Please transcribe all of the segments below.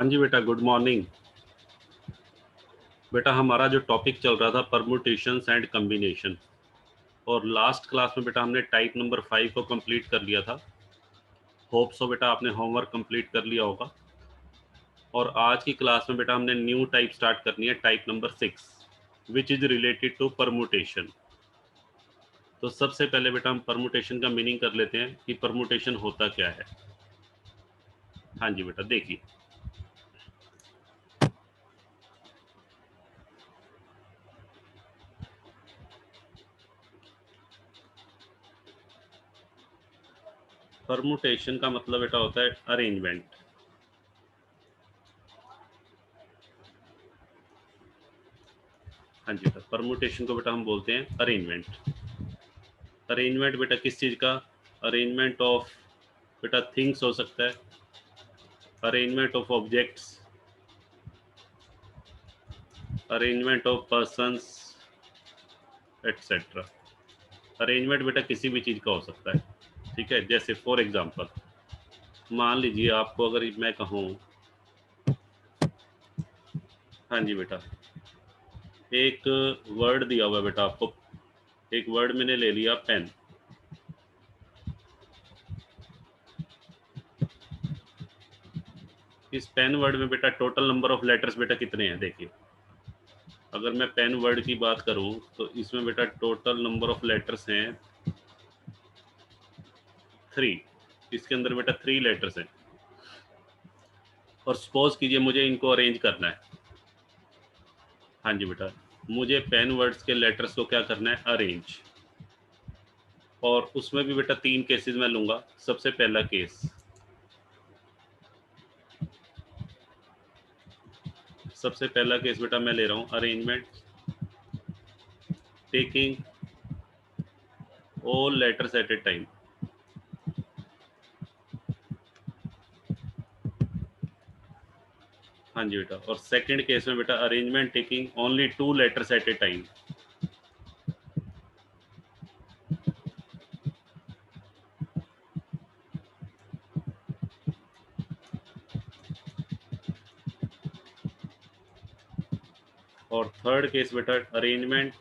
हाँ जी बेटा, गुड मॉर्निंग। बेटा हमारा जो टॉपिक चल रहा था परमुटेशंस एंड कॉम्बिनेशन, और लास्ट क्लास में बेटा हमने टाइप नंबर 5 को कंप्लीट कर लिया था। होप सो बेटा आपने होमवर्क कंप्लीट कर लिया होगा। और आज की क्लास में बेटा हमने न्यू टाइप स्टार्ट करनी है, type number 6 which is related to permutation. तो सबसे पहले बेटा हम परमुटेशन का मीनिंग कर लेते हैं कि परमुटेशन होता क्या है। हाँ जी बेटा, देखिए परमुटेशन का मतलब बेटा होता है अरेंजमेंट। हाँ जी बेटा, परमुटेशन को बेटा हम बोलते हैं अरेंजमेंट। अरेंजमेंट बेटा किस चीज़ का? अरेंजमेंट ऑफ बेटा थिंग्स हो सकता है, arrangement of objects, arrangement of persons etcetera. Arrangement बेटा किसी भी चीज़ का हो सकता है, ठीक है। जैसे फॉर एग्जांपल मान लीजिए आपको अगर मैं कहूँ, हाँ जी बेटा, एक वर्ड दिया हुआ है बेटा आपको, एक वर्ड मैंने ले लिया पेन। इस पेन वर्ड में बेटा टोटल नंबर ऑफ लेटर्स बेटा कितने हैं? देखिए, अगर मैं पेन वर्ड की बात करूं तो इसमें बेटा टोटल नंबर ऑफ लेटर्स हैं 3। इसके अंदर बेटा 3 लेटर्स हैं। और सपोज कीजिए मुझे इनको अरेंज करना है। हाँ जी बेटा, मुझे पेन वर्ड्स के लेटर्स को क्या करना है? अरेंज। और उसमें भी बेटा 3 केसेस मैं लूंगा। सबसे पहला केस, सबसे पहला केस बेटा मैं ले रहा हूं arrangement taking all letters at a time. हाँ जी बेटा, और सेकंड केस में बेटा arrangement taking only 2 letters at a time. और थर्ड केस बेटा arrangement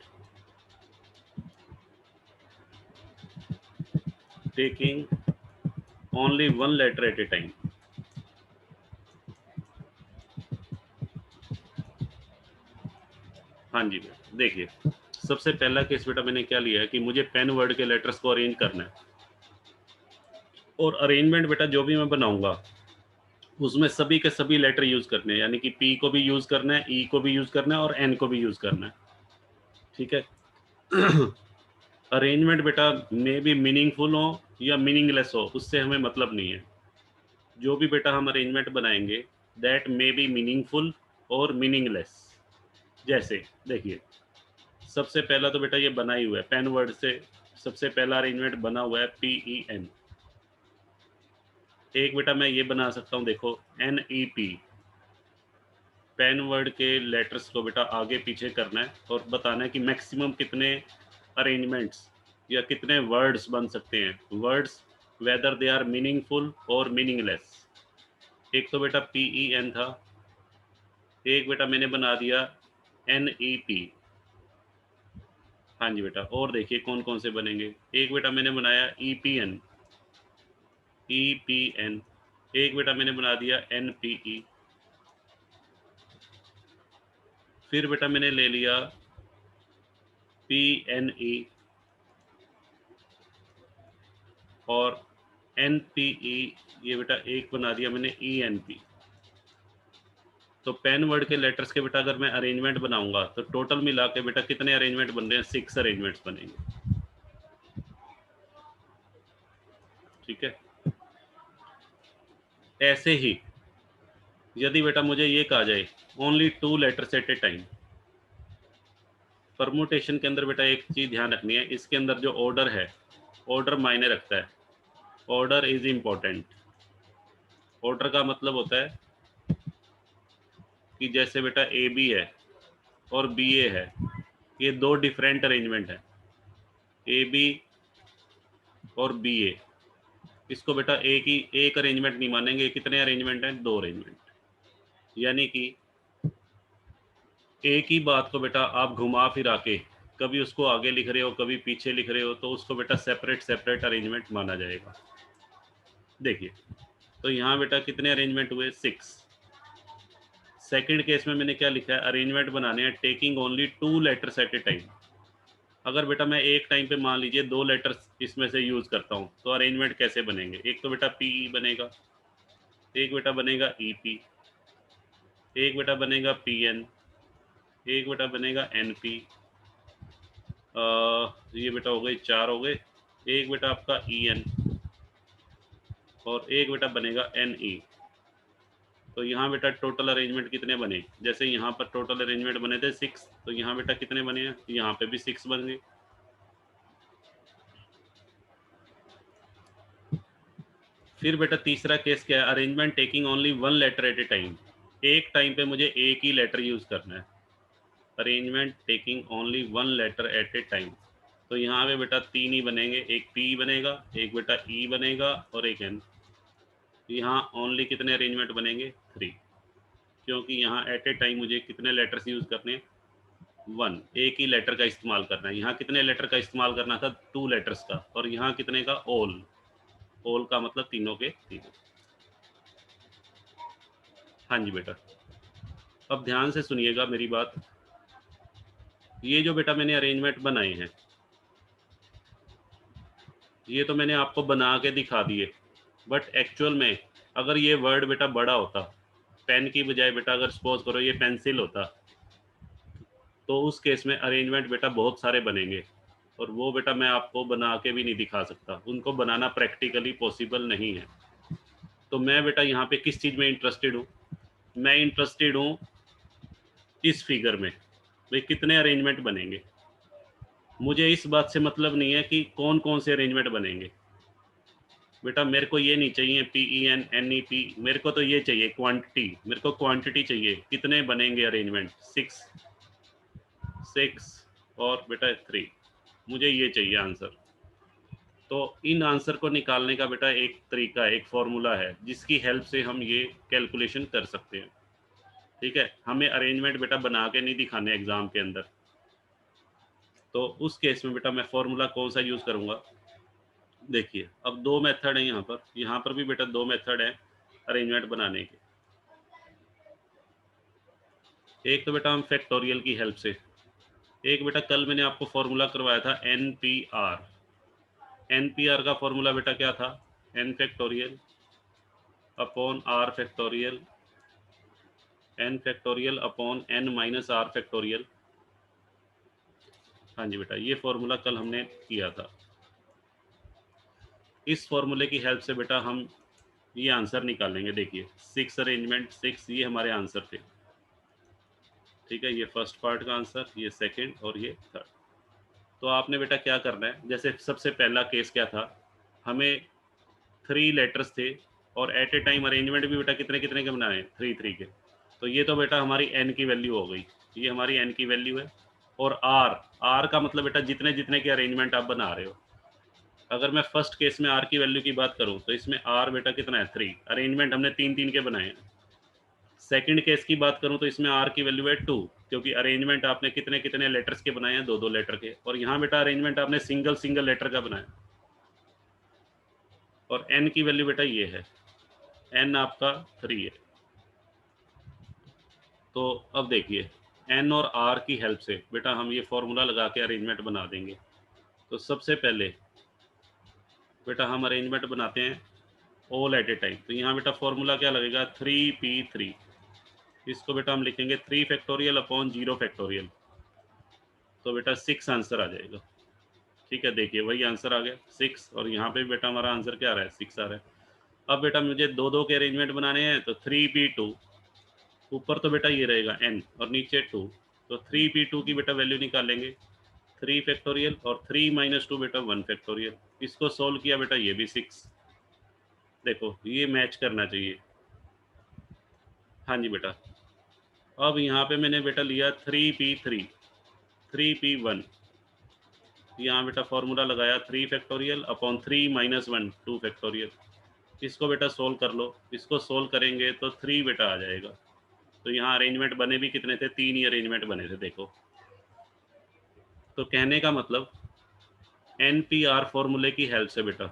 taking only 1 letter at a time. हाँ जी बेटा, देखिए सबसे पहला केस बेटा मैंने क्या लिया है कि मुझे पेन वर्ड के लेटर्स को अरेंज करना है। और अरेंजमेंट बेटा जो भी मैं बनाऊंगा उसमें सभी के सभी लेटर यूज करने हैं, यानी कि पी को भी यूज करना है, ई को भी यूज करना है और एन को भी यूज करना है, ठीक है। अरेंजमेंट बेटा मे बी मीनिंगफुल हो या मीनिंगलेस हो, उससे हमें मतलब नहीं है। जो भी बेटा हम अरेंजमेंट बनाएंगे दैट मे बी मीनिंगफुल और मीनिंगलेस। जैसे देखिए, सबसे पहला तो बेटा ये बना ही हुआ है पेन वर्ड से, सबसे पहला अरेंजमेंट बना हुआ है पी ई एन। एक बेटा मैं ये बना सकता हूँ, देखो N E P. Pen word के लेटर्स को बेटा आगे पीछे करना है और बताना है कि मैक्सिमम कितने अरेंजमेंट्स या कितने वर्ड्स बन सकते हैं, words whether they are meaningful और मीनिंगलेस। एक तो बेटा पी ई एन था, एक बेटा मैंने बना दिया एन ई पी। हाँ जी बेटा, और देखिए कौन कौन से बनेंगे। एक बेटा मैंने बनाया E P N, E P N. एक बेटा मैंने बना दिया एन पी ई। फिर बेटा मैंने ले लिया पी एन ई और एन पी ई। ये बेटा एक बना दिया मैंने ई एन पी। तो पेन वर्ड के लेटर्स के बेटा अगर मैं अरेंजमेंट बनाऊंगा तो टोटल मिला के बेटा कितने अरेंजमेंट बन रहे हैं? 6 अरेंजमेंट्स बनेंगे, ठीक है। ऐसे ही यदि बेटा मुझे ये कहा जाए only 2 letters at a time, permutation के अंदर बेटा एक चीज ध्यान रखनी है, इसके अंदर जो ऑर्डर है, ऑर्डर मायने रखता है। Order is important. ऑर्डर का मतलब होता है कि जैसे बेटा ए बी है और बी ए है, ये 2 डिफरेंट अरेंजमेंट है। ए बी और बी ए, इसको बेटा एक ही एक अरेंजमेंट नहीं मानेंगे। कितने अरेंजमेंट हैं? 2 अरेंजमेंट। यानी कि एक ही बात को बेटा आप घुमा फिरा के कभी उसको आगे लिख रहे हो, कभी पीछे लिख रहे हो, तो उसको बेटा सेपरेट सेपरेट अरेंजमेंट माना जाएगा। देखिए, तो यहाँ बेटा कितने अरेंजमेंट हुए? 6। सेकंड केस में मैंने क्या लिखा है? अरेंजमेंट बनाने हैं taking only 2 letters at a time. अगर बेटा मैं एक टाइम पे मान लीजिए 2 लेटर्स इसमें से यूज करता हूँ, तो अरेंजमेंट कैसे बनेंगे? एक तो बेटा पी बनेगा, एक बेटा बनेगा ईपी, एक बेटा बनेगा पीएन, एक बेटा बनेगा एनपी, ये बेटा हो गए 4 हो गए, एक बेटा आपका ईएन और एक बेटा बनेगा एनई। तो यहाँ बेटा टोटल अरेंजमेंट कितने बने? जैसे यहाँ पर टोटल अरेंजमेंट बने थे 6, तो यहाँ बेटा कितने बने हैं? यहाँ पे भी 6 बन गए। फिर बेटा तीसरा केस क्या है? Arrangement taking only 1 letter at a time. एक टाइम पे मुझे एक ही लेटर यूज करना है। Arrangement taking only 1 letter at a time. तो यहाँ पे बेटा 3 ही बनेंगे, एक पी बनेगा, एक बेटा ई बनेगा और एक एन। यहाँ ओनली कितने अरेंजमेंट बनेंगे? 3, क्योंकि यहाँ एट ए टाइम मुझे कितने लेटर्स यूज करने हैं? 1, एक ही लेटर का इस्तेमाल करना है। यहाँ कितने लेटर का इस्तेमाल करना था? 2 लेटर्स का। और यहाँ कितने का? ऑल। ऑल का मतलब तीनों के तीनों। हाँ जी बेटा, अब ध्यान से सुनिएगा मेरी बात। ये जो बेटा मैंने अरेंजमेंट बनाए हैं, ये तो मैंने आपको बना के दिखा दिए, बट एक्चुअल में अगर ये वर्ड बेटा बड़ा होता, पेन की बजाय बेटा अगर सपोज करो ये पेंसिल होता, तो उस केस में अरेंजमेंट बेटा बहुत सारे बनेंगे, और वो बेटा मैं आपको बना के भी नहीं दिखा सकता, उनको बनाना प्रैक्टिकली पॉसिबल नहीं है। तो मैं बेटा यहाँ पे किस चीज़ में इंटरेस्टेड हूँ? मैं इंटरेस्टेड हूँ इस फिगर में, भाई कितने अरेंजमेंट बनेंगे। मुझे इस बात से मतलब नहीं है कि कौन कौन से अरेंजमेंट बनेंगे बेटा, मेरे को ये नहीं चाहिए PEN NEP, मेरे को तो ये चाहिए क्वांटिटी, मेरे को क्वांटिटी चाहिए, कितने बनेंगे अरेंजमेंट? 6 और बेटा 3, मुझे ये चाहिए आंसर। तो इन आंसर को निकालने का बेटा एक तरीका, एक फॉर्मूला है जिसकी हेल्प से हम ये कैलकुलेशन कर सकते हैं। ठीक है, हमें अरेंजमेंट बेटा बना के नहीं दिखाने एग्जाम के अंदर। तो उस केस में बेटा मैं फॉर्मूला कौन सा यूज करूंगा? देखिए, अब 2 मेथड है यहाँ पर भी बेटा 2 मेथड है अरेंजमेंट बनाने के। एक तो बेटा हम फैक्टोरियल की हेल्प से, एक बेटा कल मैंने आपको फॉर्मूला करवाया था NPR। NPR का फॉर्मूला बेटा क्या था? n factorial upon r factorial, n factorial upon n minus r factorial. हाँ जी बेटा, ये फॉर्मूला कल हमने किया था। इस फॉर्मूले की हेल्प से बेटा हम ये आंसर निकालेंगे। देखिए 6 अरेंजमेंट 6, ये हमारे आंसर थे। ठीक है, ये फर्स्ट पार्ट का आंसर, ये सेकंड और ये थर्ड। तो आपने बेटा क्या करना है, जैसे सबसे पहला केस क्या था, हमें 3 लेटर्स थे और एट ए टाइम अरेंजमेंट भी बेटा कितने कितने के बनाए? 3 के। तो ये तो बेटा हमारी n की वैल्यू हो गई, ये हमारी n की वैल्यू है। और r का मतलब बेटा जितने जितने के अरेंजमेंट आप बना रहे हो। अगर मैं फर्स्ट केस में r की वैल्यू की बात करूं, तो इसमें r बेटा कितना है? 3। अरेंजमेंट हमने 3 के बनाए हैं। सेकंड केस की बात करूं तो इसमें r की वैल्यू है 2, क्योंकि अरेंजमेंट आपने कितने कितने लेटर्स के बनाए हैं? 2 लेटर के। और यहाँ बेटा अरेंजमेंट आपने सिंगल सिंगल लेटर का बनाया। और n की वैल्यू बेटा ये है, n आपका 3 है। तो अब देखिए n और r की हेल्प से बेटा हम ये फॉर्मूला लगा के अरेंजमेंट बना देंगे। तो सबसे पहले बेटा हम अरेंजमेंट बनाते हैं ऑल एट ए टाइम। तो यहाँ बेटा फॉर्मूला क्या लगेगा? 3p3। इसको बेटा हम लिखेंगे 3 फैक्टोरियल अपॉन 0 फैक्टोरियल। तो बेटा 6 आंसर आ जाएगा। ठीक है, देखिए वही आंसर आ गया 6, और यहाँ पे बेटा हमारा आंसर क्या आ रहा है? 6 आ रहा है। अब बेटा मुझे 2 के अरेंजमेंट बनाने हैं, तो 3p2, ऊपर तो बेटा ये रहेगा n और नीचे 2, तो 3p2 की बेटा वैल्यू निकालेंगे 3 फैक्टोरियल, और 3 माइनस 2 बेटा 1 फैक्टोरियल। इसको सोल्व किया बेटा, ये भी 6। देखो ये मैच करना चाहिए। हाँ जी बेटा, अब यहाँ पे मैंने बेटा लिया 3p3 3p1। यहाँ बेटा फॉर्मूला लगाया 3 फैक्टोरियल अपॉन 3 माइनस 1 2 फैक्टोरियल। इसको बेटा सोल्व कर लो, इसको सोल्व करेंगे तो 3 बेटा आ जाएगा। तो यहाँ अरेंजमेंट बने भी कितने थे, 3 ही अरेंजमेंट बने थे देखो। तो कहने का मतलब NPR फॉर्मूले की हेल्प से बेटा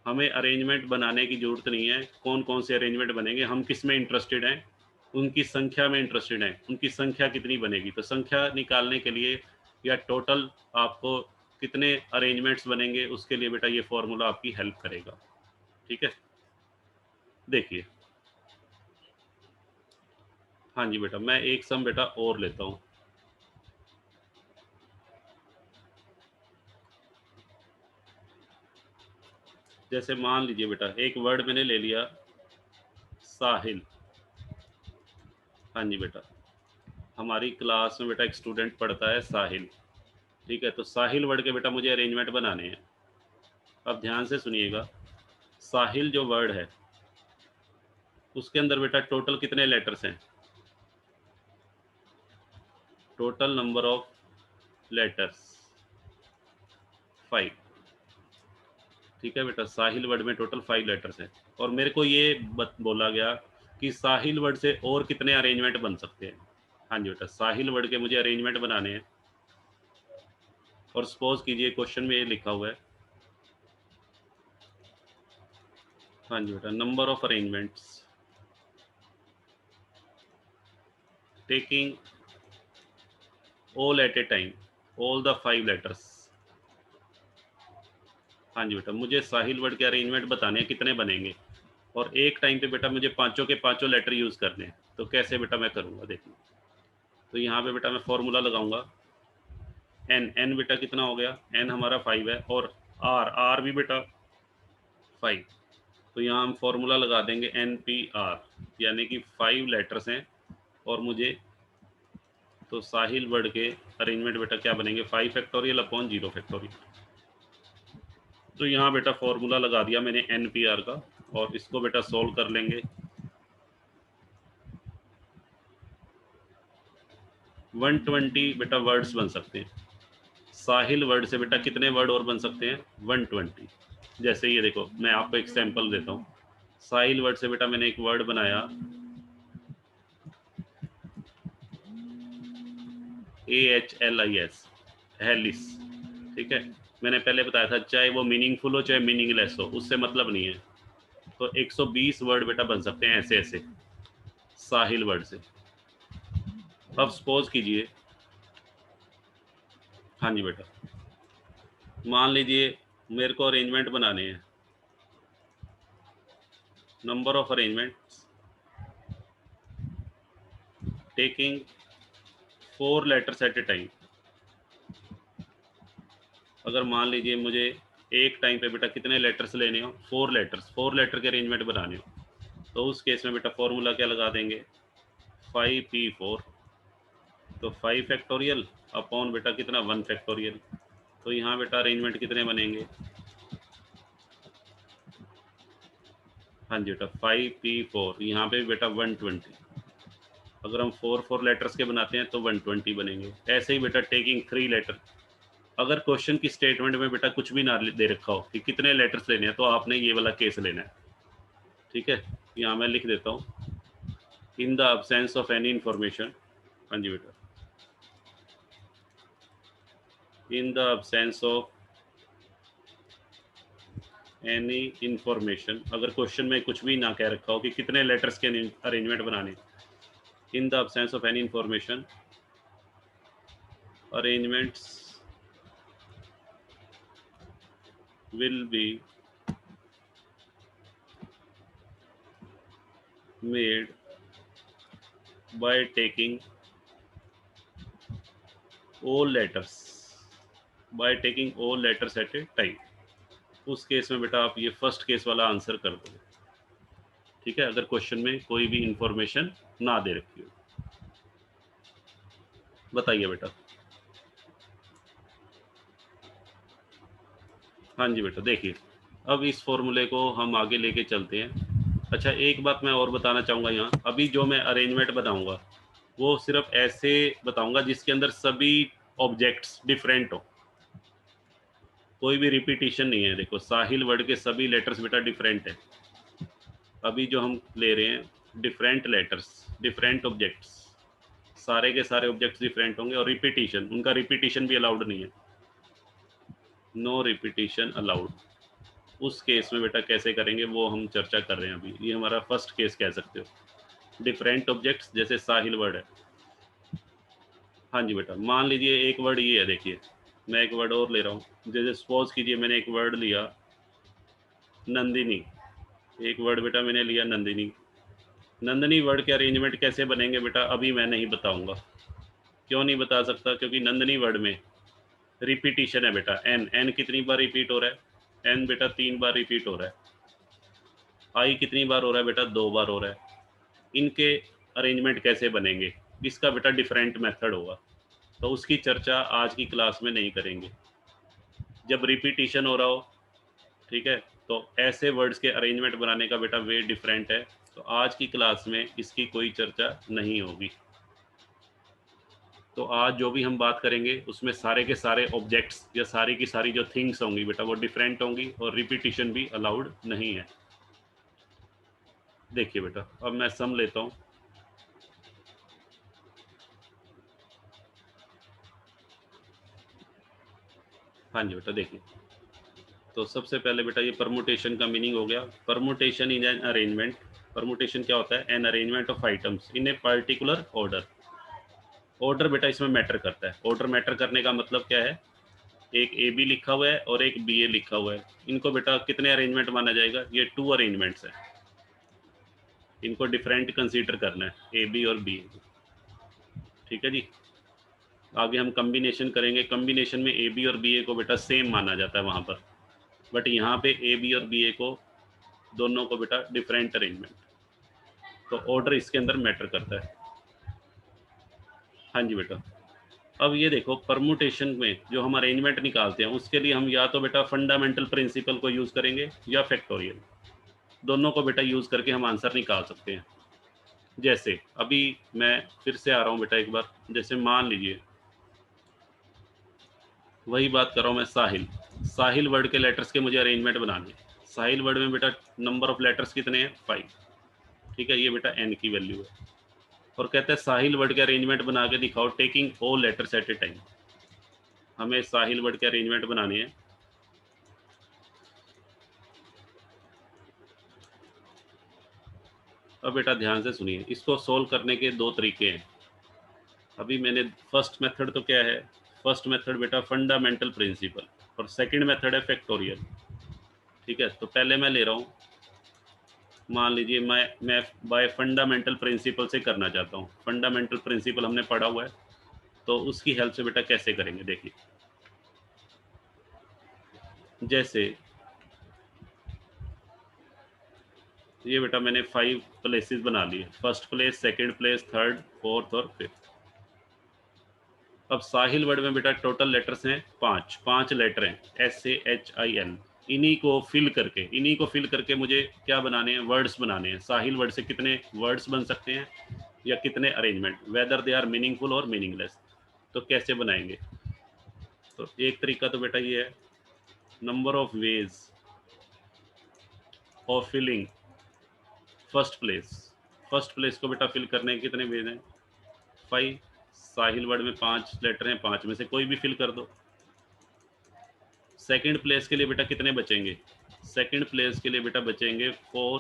हमें अरेंजमेंट बनाने की ज़रूरत नहीं है। कौन कौन से अरेंजमेंट बनेंगे, हम किस में इंटरेस्टेड हैं, उनकी संख्या में इंटरेस्टेड हैं, उनकी संख्या कितनी बनेगी। तो संख्या निकालने के लिए या टोटल आपको कितने अरेंजमेंट्स बनेंगे उसके लिए बेटा ये फॉर्मूला आपकी हेल्प करेगा। ठीक है, देखिए। हाँ जी बेटा, मैं एक सम बेटा और लेता हूँ। जैसे मान लीजिए बेटा एक वर्ड मैंने ले लिया साहिल। हाँ जी बेटा, हमारी क्लास में बेटा एक स्टूडेंट पढ़ता है साहिल। ठीक है, तो साहिल वर्ड के बेटा मुझे अरेंजमेंट बनाने हैं। अब ध्यान से सुनिएगा, साहिल जो वर्ड है उसके अंदर बेटा टोटल कितने लेटर्स हैं, टोटल नंबर ऑफ लेटर्स 5। ठीक है बेटा, साहिल वर्ड में टोटल 5 लेटर्स हैं और मेरे को ये बोला गया कि साहिल वर्ड से और कितने अरेंजमेंट बन सकते हैं। हाँ जी बेटा, साहिल वर्ड के मुझे अरेंजमेंट बनाने हैं और सपोज कीजिए क्वेश्चन में ये लिखा हुआ है, हाँ जी बेटा, number of arrangements taking all at a time all the 5 letters. हाँ जी बेटा, मुझे साहिल वर्ड के अरेंजमेंट बताने हैं कितने बनेंगे और एक टाइम पे बेटा मुझे पांचों के पांचों लेटर यूज करने हैं। तो कैसे बेटा मैं करूँगा देखना। तो यहाँ पे बेटा मैं फॉर्मूला लगाऊंगा n बेटा कितना हो गया, n हमारा 5 है और r भी बेटा 5। तो यहाँ हम फॉर्मूला लगा देंगे NPR, यानी कि 5 लेटर्स हैं और मुझे तो साहिल वर्ड के अरेंजमेंट बेटा क्या बनेंगे, 5 फैक्टोरियल अपॉन 0 फैक्टोरियल। तो यहाँ बेटा फॉर्मूला लगा दिया मैंने NPR का और इसको बेटा सोल्व कर लेंगे। 120 बेटा वर्ड्स बन सकते हैं। साहिल वर्ड से बेटा कितने वर्ड और बन सकते हैं, 120। जैसे ये देखो मैं आपको एक सैंपल देता हूँ। साहिल वर्ड से बेटा मैंने एक वर्ड बनाया AHLIS, हेलिस। ठीक है, मैंने पहले बताया था चाहे वो मीनिंगफुल हो चाहे मीनिंगलेस हो उससे मतलब नहीं है। तो 120 वर्ड बेटा बन सकते हैं ऐसे ऐसे साहिल वर्ड से। अब सपोज कीजिए, हाँ जी बेटा, मान लीजिए मेरे को अरेंजमेंट बनाने हैं, number of arrangements taking 4 letters at a time. अगर मान लीजिए मुझे एक टाइम पे बेटा कितने लेटर्स लेने हो, 4 लेटर्स, 4 लेटर के अरेंजमेंट बनाने हो, तो उस केस में बेटा फॉर्मूला क्या लगा देंगे, 5P4। तो 5 फैक्टोरियल अपॉन बेटा कितना 1 फैक्टोरियल। तो यहाँ बेटा अरेंजमेंट कितने बनेंगे, हाँ जी बेटा 5P4, यहाँ पे बेटा 120। अगर हम 4 लेटर्स के बनाते हैं तो 120 बनेंगे। ऐसे ही बेटा टेकिंग 3 लेटर, अगर क्वेश्चन की स्टेटमेंट में बेटा कुछ भी ना दे रखा हो कि कितने लेटर्स लेने हैं तो आपने ये वाला केस लेना है। ठीक है, यहाँ मैं लिख देता हूँ, in the absence of any information, हाँ जी बेटा, in the absence of any information, अगर क्वेश्चन में कुछ भी ना कह रखा हो कि कितने लेटर्स के अरेंजमेंट बनाने, in the absence of any information arrangements will be made by taking all letters at a time। उस केस में बेटा आप ये फर्स्ट केस वाला आंसर कर दोगे। ठीक है, अगर क्वेश्चन में कोई भी इंफॉर्मेशन ना दे रखी हो। बताइए बेटा। हाँ जी बेटा, देखिए अब इस फॉर्मूले को हम आगे लेके चलते हैं। अच्छा एक बात मैं और बताना चाहूँगा, यहाँ अभी जो मैं अरेंजमेंट बताऊँगा वो सिर्फ ऐसे बताऊँगा जिसके अंदर सभी ऑब्जेक्ट्स डिफरेंट हो, कोई भी रिपीटिशन नहीं है। देखो साहिल वर्ड के सभी लेटर्स बेटा डिफरेंट है। अभी जो हम ले रहे हैं डिफरेंट लेटर्स, डिफरेंट ऑब्जेक्ट्स, सारे के सारे ऑब्जेक्ट्स डिफरेंट होंगे, और रिपीटिशन, उनका रिपीटिशन भी अलाउड नहीं है, नो रिपीटिशन अलाउड। उस केस में बेटा कैसे करेंगे वो हम चर्चा कर रहे हैं अभी। ये हमारा फर्स्ट केस कह सकते हो। डिफरेंट ऑब्जेक्ट्स जैसे साहिल वर्ड है। हाँ जी बेटा, मान लीजिए एक वर्ड ये है, देखिए मैं एक वर्ड और ले रहा हूँ। जैसे सपोज कीजिए मैंने एक वर्ड लिया नंदिनी, एक वर्ड बेटा मैंने लिया नंदिनी। नंदिनी वर्ड के अरेंजमेंट कैसे बनेंगे बेटा अभी मैं नहीं बताऊंगा। क्यों नहीं बता सकता? क्योंकि नंदिनी वर्ड में रिपीटिशन है बेटा। एन, एन कितनी बार रिपीट हो रहा है? एन बेटा 3 बार रिपीट हो रहा है। आई कितनी बार हो रहा है बेटा? 2 बार हो रहा है। इनके अरेंजमेंट कैसे बनेंगे, इसका बेटा डिफरेंट मेथड होगा, तो उसकी चर्चा आज की क्लास में नहीं करेंगे। जब रिपीटिशन हो रहा हो, ठीक है, तो ऐसे वर्ड्स के अरेंजमेंट बनाने का बेटा वे डिफरेंट है, तो आज की क्लास में इसकी कोई चर्चा नहीं होगी। तो आज जो भी हम बात करेंगे उसमें सारे के सारे ऑब्जेक्ट्स या सारी की सारी जो थिंग्स होंगी बेटा वो डिफरेंट होंगी, और रिपीटिशन भी अलाउड नहीं है। देखिए बेटा अब मैं सम लेता हूँ। हाँ जी बेटा देखिए, तो सबसे पहले बेटा ये परमुटेशन का मीनिंग हो गया। Permutation is an arrangement. Permutation क्या होता है? An arrangement of items in a particular order. Order बेटा इसमें मैटर करता है। ऑर्डर मैटर करने का मतलब क्या है? एक ए बी लिखा हुआ है और एक बी ए लिखा हुआ है, इनको बेटा कितने अरेंजमेंट माना जाएगा? ये 2 अरेंजमेंट्स है, इनको डिफरेंट कंसीडर करना है, ए बी और बी ए। ठीक है जी। आगे हम कम्बिनेशन करेंगे। कम्बिनेशन में ए बी और बी ए को बेटा सेम माना जाता है वहाँ पर, बट यहाँ पे ए बी और बी ए को दोनों को बेटा डिफरेंट अरेंजमेंट, तो ऑर्डर इसके अंदर मैटर करता है। हाँ जी बेटा, अब ये देखो परमुटेशन में जो हम अरेंजमेंट निकालते हैं उसके लिए हम या तो बेटा फंडामेंटल प्रिंसिपल को यूज़ करेंगे या फैक्टोरियल, दोनों को बेटा यूज़ करके हम आंसर निकाल सकते हैं। जैसे अभी मैं फिर से आ रहा हूँ बेटा एक बार, जैसे मान लीजिए वही बात कर रहा हूँ मैं, साहिल। साहिल वर्ड के लेटर्स के मुझे अरेंजमेंट बनाने। साहिल वर्ड में बेटा नंबर ऑफ लेटर्स कितने हैं? 5। ठीक है, ये बेटा एन की वैल्यू है। और कहते हैं साहिल वर्ड के अरेंजमेंट बना के दिखाओ taking all letters at a time. हमें साहिल वर्ड के अरेंजमेंट बनाने हैं। अब बेटा ध्यान से सुनिए, इसको सोल्व करने के 2 तरीके हैं। अभी मैंने फर्स्ट मेथड तो क्या है? फर्स्ट मेथड बेटा फंडामेंटल प्रिंसिपल, और सेकंड मेथड है फैक्टोरियल। ठीक है, तो पहले मैं ले रहा हूँ, मान लीजिए मैं बाय फंडामेंटल प्रिंसिपल से करना चाहता हूँ। फंडामेंटल प्रिंसिपल हमने पढ़ा हुआ है, तो उसकी हेल्प से बेटा कैसे करेंगे देखिए। जैसे ये बेटा मैंने 5 प्लेसेस बना लिए, first place, second place, third, fourth और फिफ्थ। अब साहिल वर्ड में बेटा टोटल लेटर्स हैं 5, 5 लेटर हैं, SAHIL। इन्हीं को फिल करके मुझे क्या बनाने हैं? वर्ड्स बनाने हैं। साहिल वर्ड से कितने वर्ड्स बन सकते हैं या कितने arrangement, whether they are meaningful और मीनिंगलेस। तो कैसे बनाएंगे? तो एक तरीका तो बेटा ये है, number of ways of filling first place. First place को बेटा फिल करने के कितने वेज हैं? 5। साहिल वर्ड में 5 लेटर हैं, 5 में से कोई भी फिल कर दो। सेकंड प्लेस के लिए बेटा कितने बचेंगे? सेकंड प्लेस के लिए बेटा बचेंगे 4।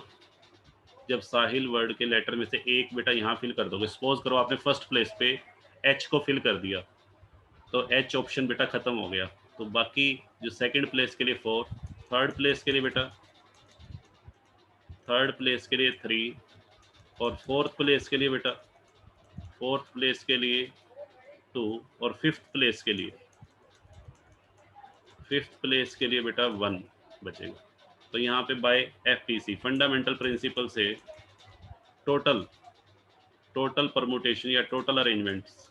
जब साहिल वर्ड के लेटर में से एक बेटा यहाँ फिल कर दोगे, सपोज करो आपने फर्स्ट प्लेस पे एच को फिल कर दिया, तो एच ऑप्शन बेटा खत्म हो गया, तो बाकी जो सेकंड प्लेस के लिए 4, थर्ड प्लेस के लिए बेटा, थर्ड प्लेस के लिए 3, और फोर्थ प्लेस के लिए बेटा, फोर्थ प्लेस के लिए 2, और फिफ्थ प्लेस के लिए बेटा 1 बचेगा। तो यहाँ पे बाय FPC फंडामेंटल प्रिंसिपल से टोटल परमुटेशन या टोटल अरेंजमेंट्स,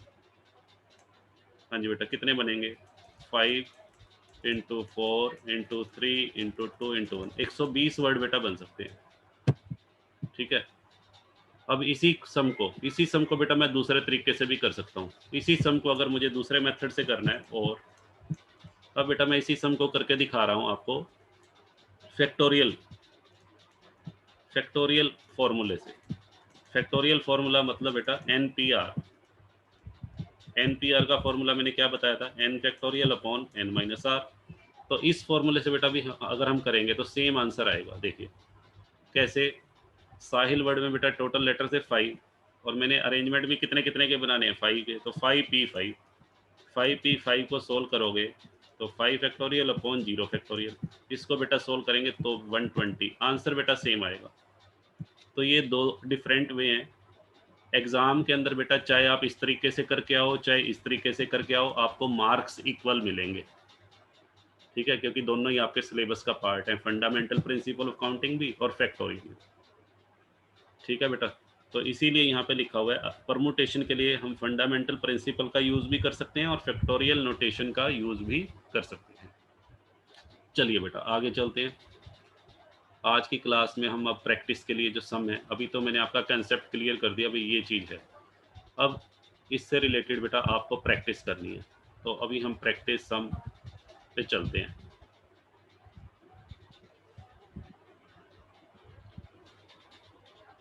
हाँ जी बेटा, कितने बनेंगे? 5 into 4 into 3 into 2 into 1, 120 word बेटा बन सकते हैं। ठीक है, अब इसी सम को बेटा मैं दूसरे तरीके से भी कर सकता हूँ। इसी सम को अगर मुझे दूसरे मेथड से करना है, और अब बेटा मैं इसी सम को करके दिखा रहा हूँ आपको फैक्टोरियल फॉर्मूले से। फैक्टोरियल फॉर्मूला मतलब बेटा NPR। NPR का फॉर्मूला मैंने क्या बताया था, n factorial upon n minus R. तो इस फॉर्मूले से बेटा भी अगर हम करेंगे तो सेम आंसर आएगा। देखिए कैसे, साहिल वर्ड में बेटा टोटल लेटर से 5 और मैंने अरेंजमेंट भी कितने कितने के बनाने हैं 5 के, तो 5p5 5p5 को सोल्व करोगे तो 5 फैक्टोरियल अपॉन 0 फैक्टोरियल, इसको बेटा सोल्व करेंगे तो 120, आंसर बेटा सेम आएगा। तो ये दो डिफरेंट वे हैं। एग्जाम के अंदर बेटा चाहे आप इस तरीके से करके आओ चाहे इस तरीके से करके आओ, आपको मार्क्स इक्वल मिलेंगे। ठीक है, क्योंकि दोनों ही आपके सिलेबस का पार्ट है, फंडामेंटल प्रिंसिपल ऑफ काउंटिंग भी और फैक्टोरियल। ठीक है बेटा, तो इसीलिए यहाँ पे लिखा हुआ है परमुटेशन के लिए हम फंडामेंटल प्रिंसिपल का यूज भी कर सकते हैं और फैक्टोरियल नोटेशन का यूज भी कर सकते हैं। चलिए बेटा आगे चलते हैं। आज की क्लास में हम अब प्रैक्टिस के लिए जो सम है, अभी तो मैंने आपका कंसेप्ट क्लियर कर दिया, अभी ये चीज़ है, अब इससे रिलेटेड बेटा आपको प्रैक्टिस करनी है। तो अभी हम प्रैक्टिस सम पे चलते हैं।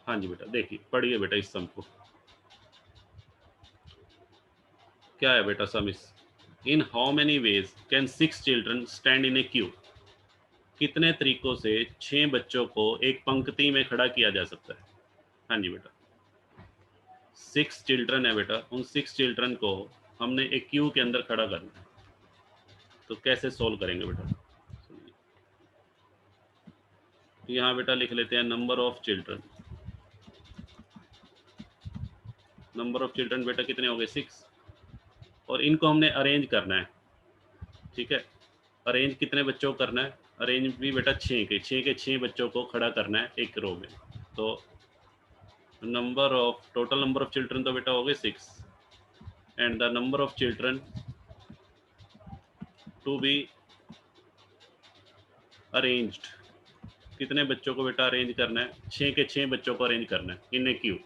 हाँ जी बेटा, देखिए पढ़िए बेटा इस सम को। क्या है बेटा सम इस, in how many ways can 6 children stand in A Q, कितने तरीकों से 6 बच्चों को एक पंक्ति में खड़ा किया जा सकता है। हाँ जी बेटा, 6 चिल्ड्रन है बेटा, उन 6 चिल्ड्रन को हमने एक क्यू के अंदर खड़ा करना है, तो कैसे सोल्व करेंगे बेटा। यहाँ बेटा लिख लेते हैं number of children, number of children बेटा कितने हो गए 6, और इनको हमने अरेंज करना है। ठीक है, अरेंज कितने बच्चों को करना है, अरेंज भी बेटा 6 के 6 बच्चों को खड़ा करना है एक रो में। तो number of, total number of children तो बेटा हो गए 6 and the number of children to be arranged, कितने बच्चों को बेटा अरेंज करना है, 6 बच्चों को अरेंज करना है इन ए क्यू।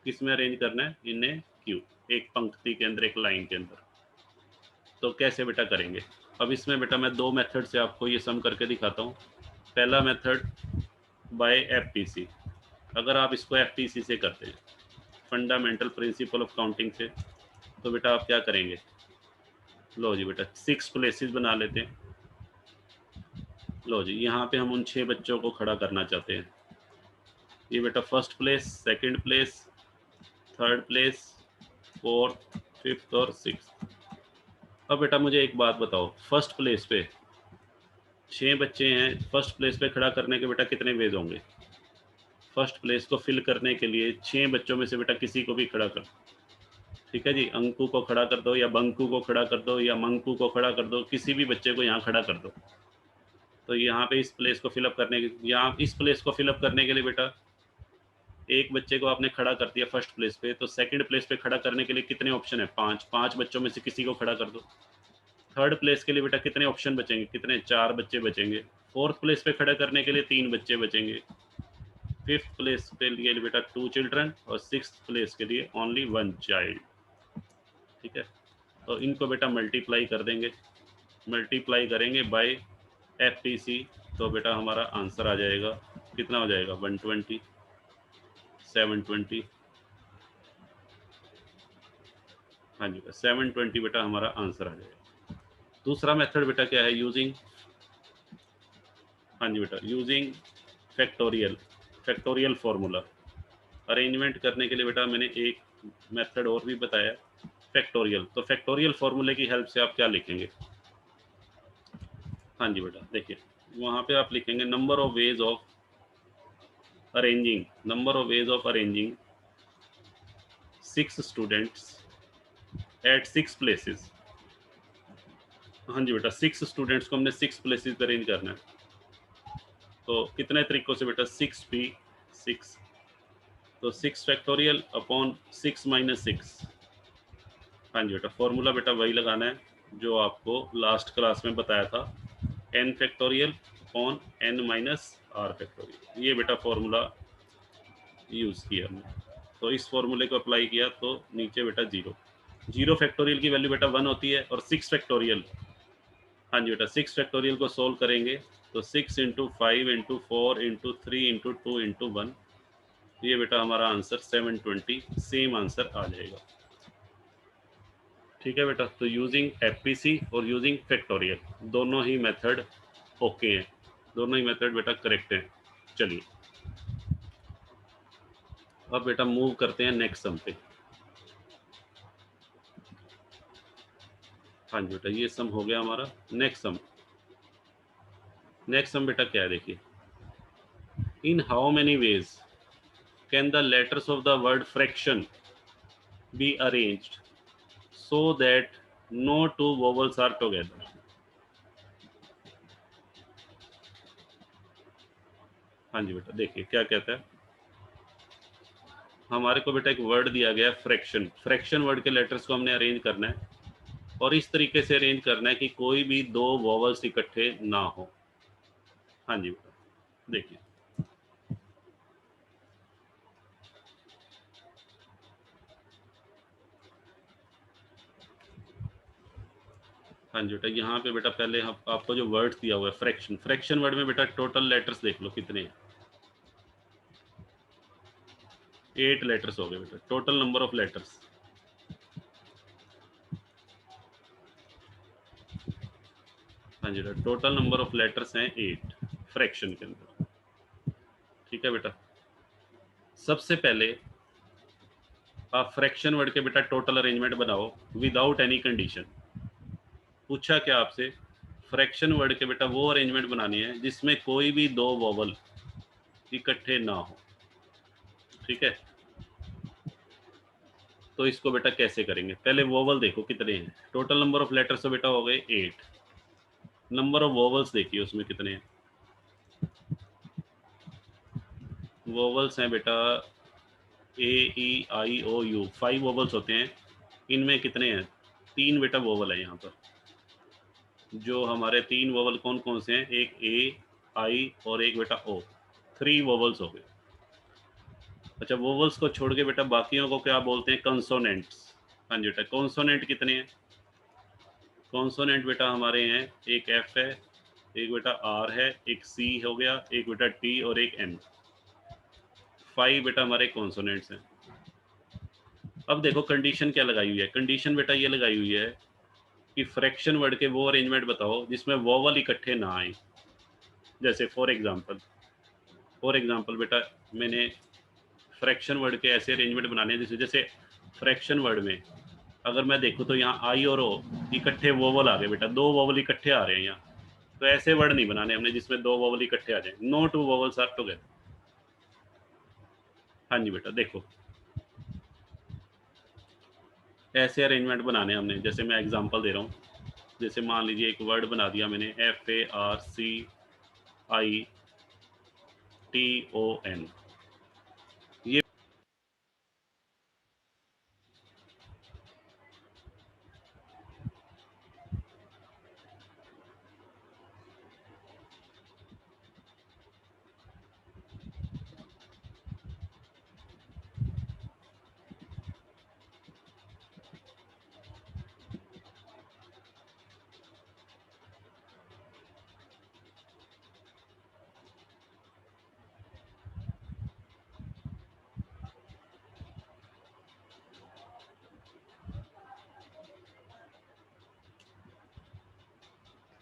किस में अरेंज करना है, इन ए क्यू, एक पंक्ति के अंदर, एक लाइन के अंदर। तो कैसे बेटा करेंगे, अब इसमें बेटा मैं दो मेथड से आपको ये सम करके दिखाता हूँ। पहला मेथड बाय एफटीसी, अगर आप इसको एफटीसी से करते हैं, फंडामेंटल प्रिंसिपल ऑफ काउंटिंग से, तो बेटा आप क्या करेंगे, लो जी बेटा 6 प्लेसेस बना लेते हैं। लो जी, यहाँ पे हम उन 6 बच्चों को खड़ा करना चाहते हैं। ये बेटा first place, second place, third place, fourth, fifth और सिक्स्थ। अब बेटा मुझे एक बात बताओ, फर्स्ट प्लेस पे 6 बच्चे हैं, फर्स्ट प्लेस पे खड़ा करने के बेटा कितने वेज होंगे। फर्स्ट प्लेस को फिल करने के लिए 6 बच्चों में से बेटा किसी को भी खड़ा कर, ठीक है जी, अंकु को खड़ा कर दो या बंकु को खड़ा कर दो या मंकु को खड़ा कर दो, किसी भी बच्चे को यहाँ खड़ा कर दो। तो यहाँ पे इस प्लेस को फिलअप करने के, यहाँ इस प्लेस को फिलअप करने के लिए बेटा एक बच्चे को आपने खड़ा कर दिया फर्स्ट प्लेस पे, तो सेकंड प्लेस पे खड़ा करने के लिए कितने ऑप्शन है, 5 बच्चों में से किसी को खड़ा कर दो। थर्ड प्लेस के लिए बेटा कितने ऑप्शन बचेंगे, कितने, 4 बच्चे बचेंगे। फोर्थ प्लेस पे खड़ा करने के लिए 3 बच्चे बचेंगे। फिफ्थ प्लेस के लिए बेटा 2 चिल्ड्रन और सिक्स्थ प्लेस के लिए ओनली 1 चाइल्ड। ठीक है, तो इनको बेटा मल्टीप्लाई कर देंगे, मल्टीप्लाई करेंगे बाय एफटीसी, तो बेटा हमारा आंसर आ जाएगा, कितना हो जाएगा, 120, 720। हाँ जी, 720 बेटा हमारा आंसर आ जाएगा। दूसरा मेथड बेटा क्या है, यूजिंग, हाँ जी बेटा using factorial, factorial formula. Arrangement करने के लिए बेटा मैंने एक मेथड और भी बताया, फैक्टोरियल। तो फैक्टोरियल फॉर्मूले की हेल्प से आप क्या लिखेंगे, हाँ जी बेटा देखिए, वहाँ पे आप लिखेंगे number of ways of arranging, number of ways of arranging 6 students at 6 places. हाँ जी बेटा 6 स्टूडेंट्स को हमने 6 प्लेसेस पे अरेंज करना है, तो कितने तरीकों से बेटा, 6p6, तो 6 फैक्टोरियल अपॉन 6 माइनस 6। हाँ जी बेटा, फॉर्मूला बेटा वही लगाना है जो आपको लास्ट क्लास में बताया था, n factorial upon n minus r factorial, ये बेटा फॉर्मूला यूज़ किया हमने। तो इस फॉर्मूले को अप्लाई किया तो नीचे बेटा 0 फैक्टोरियल की वैल्यू बेटा 1 होती है, और 6 फैक्टोरियल, हाँ जी बेटा 6 फैक्टोरियल को सोल्व करेंगे तो 6 into 5 into 4 into 3 into 2 into 1, ये बेटा हमारा आंसर 720 सेम आंसर आ जाएगा। ठीक है बेटा, तो यूजिंग एफपीसी और यूजिंग फैक्टोरियल दोनों ही मेथड ओके हैं, दोनों ही मेथड बेटा करेक्ट हैं। चलिए अब बेटा मूव करते हैं नेक्स्ट सम पे। हाँ जी बेटा, ये सम हो गया हमारा। नेक्स्ट सम बेटा क्या है देखिए, in how many ways can the letters of the word fraction be arranged so that no two vowels are together। हाँ जी बेटा, देखिए क्या कहता है, हमारे को बेटा एक वर्ड दिया गया है फ्रैक्शन। फ्रैक्शन वर्ड के लेटर्स को हमने अरेंज करना है और इस तरीके से अरेंज करना है कि कोई भी दो वॉवल्स इकट्ठे ना हो। हाँ जी बेटा, देखिए हाँ जी बेटा, यहाँ पे बेटा पहले आपको जो वर्ड दिया हुआ है फ्रैक्शन, फ्रैक्शन वर्ड में बेटा टोटल लेटर्स देख लो कितने हैं, 8 लेटर्स हो गए बेटा, टोटल नंबर ऑफ लेटर्स। हाँ जी बेटा, टोटल नंबर ऑफ लेटर्स हैं 8 फ्रैक्शन के अंदर। ठीक है बेटा, सबसे पहले आप फ्रैक्शन वर्ड के बेटा टोटल अरेंजमेंट बनाओ विदाउट एनी कंडीशन। पूछा क्या आपसे, फ्रैक्शन वर्ड के बेटा वो अरेंजमेंट बनानी है जिसमें कोई भी दो वॉवल इकट्ठे ना हो। ठीक है, तो इसको बेटा कैसे करेंगे, पहले वॉवल देखो कितने हैं, टोटल नंबर ऑफ लेटर्स तो बेटा हो गए 8, नंबर ऑफ वॉवल्स देखिए उसमें कितने हैं, वॉवल्स हैं बेटा ए ई आई ओ यू, 5 वॉवल्स होते हैं, इनमें कितने हैं, 3 बेटा वॉवल है यहाँ पर। जो हमारे 3 वोवल कौन कौन से हैं, एक ए आई और एक बेटा ओ, 3 वोवल्स हो गए। अच्छा, वोवल्स को छोड़ के बेटा बाकियों को क्या बोलते हैं, कंसोनेंट्स। हाँ जी बेटा, कॉन्सोनेंट कितने हैं, कॉन्सोनेंट बेटा हमारे हैं एक एफ है, एक बेटा आर है, एक सी हो गया, एक बेटा टी और एक एन, 5 बेटा हमारे कॉन्सोनेंट्स हैं। अब देखो कंडीशन क्या लगाई हुई है, कंडीशन बेटा ये लगाई हुई है कि फ्रैक्शन वर्ड के वो अरेंजमेंट बताओ जिसमें वोवल इकट्ठे ना आए। जैसे फॉर एग्जांपल बेटा मैंने फ्रैक्शन वर्ड के ऐसे अरेंजमेंट बनाने हैं जैसे फ्रैक्शन वर्ड में अगर मैं देखूँ तो यहाँ आई और ओ इकट्ठे वोवल आ गए बेटा, 2 वोवल इकट्ठे आ रहे हैं यहाँ, तो ऐसे वर्ड नहीं बनाने हमने जिसमें 2 वोवल इकट्ठे आ जाए, no two vowels are together. हाँ जी बेटा, देखो ऐसे अरेंजमेंट बनाने हमने, जैसे मैं एग्जांपल दे रहा हूँ, जैसे मान लीजिए एक वर्ड बना दिया मैंने FARCITON,